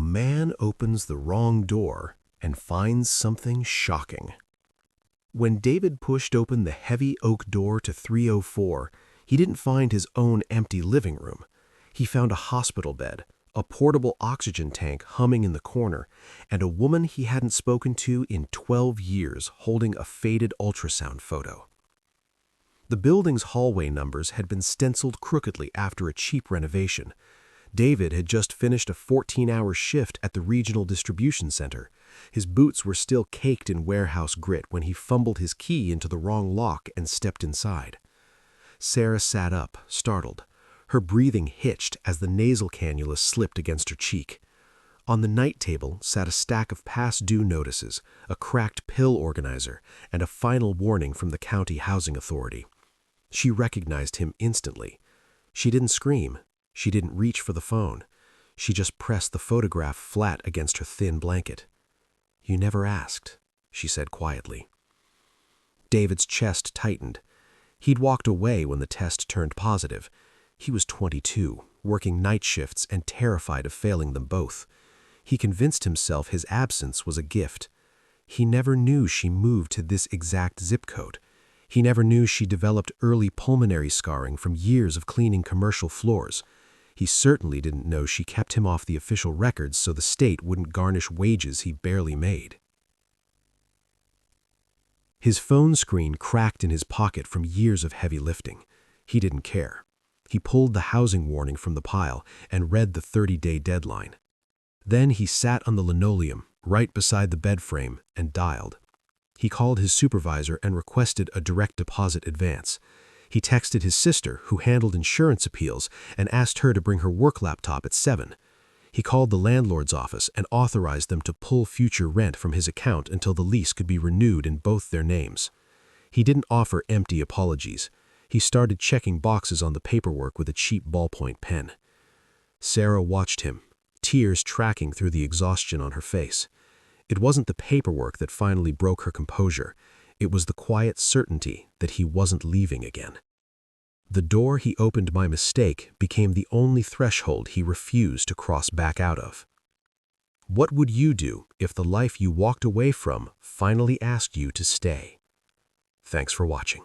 man opens the wrong door and finds something shocking. When David pushed open the heavy oak door to 304, he didn't find his own empty living room. He found a hospital bed, a portable oxygen tank humming in the corner, and a woman he hadn't spoken to in 12 years holding a faded ultrasound photo. The building's hallway numbers had been stenciled crookedly after a cheap renovation. David had just finished a 14-hour shift at the regional distribution center. His boots were still caked in warehouse grit when he fumbled his key into the wrong lock and stepped inside. Sarah sat up, startled. Her breathing hitched as the nasal cannula slipped against her cheek. On the night table sat a stack of past due notices, a cracked pill organizer, and a final warning from the county housing authority. She recognized him instantly. She didn't scream. She didn't reach for the phone. She just pressed the photograph flat against her thin blanket. "You never asked," she said quietly. David's chest tightened. He'd walked away when the test turned positive. He was 22, working night shifts and terrified of failing them both. He convinced himself his absence was a gift. He never knew she moved to this exact zip code. He never knew she developed early pulmonary scarring from years of cleaning commercial floors. He certainly didn't know she kept him off the official records so the state wouldn't garnish wages he barely made. His phone screen cracked in his pocket from years of heavy lifting. He didn't care. He pulled the housing warning from the pile and read the 30-day deadline. Then he sat on the linoleum, right beside the bed frame, and dialed. He called his supervisor and requested a direct deposit advance. He texted his sister, who handled insurance appeals, and asked her to bring her work laptop at 7. He called the landlord's office and authorized them to pull future rent from his account until the lease could be renewed in both their names. He didn't offer empty apologies. He started checking boxes on the paperwork with a cheap ballpoint pen. Sarah watched him, tears tracking through the exhaustion on her face. It wasn't the paperwork that finally broke her composure. It was the quiet certainty that he wasn't leaving again. The door he opened by mistake became the only threshold he refused to cross back out of. What would you do if the life you walked away from finally asked you to stay? Thanks for watching.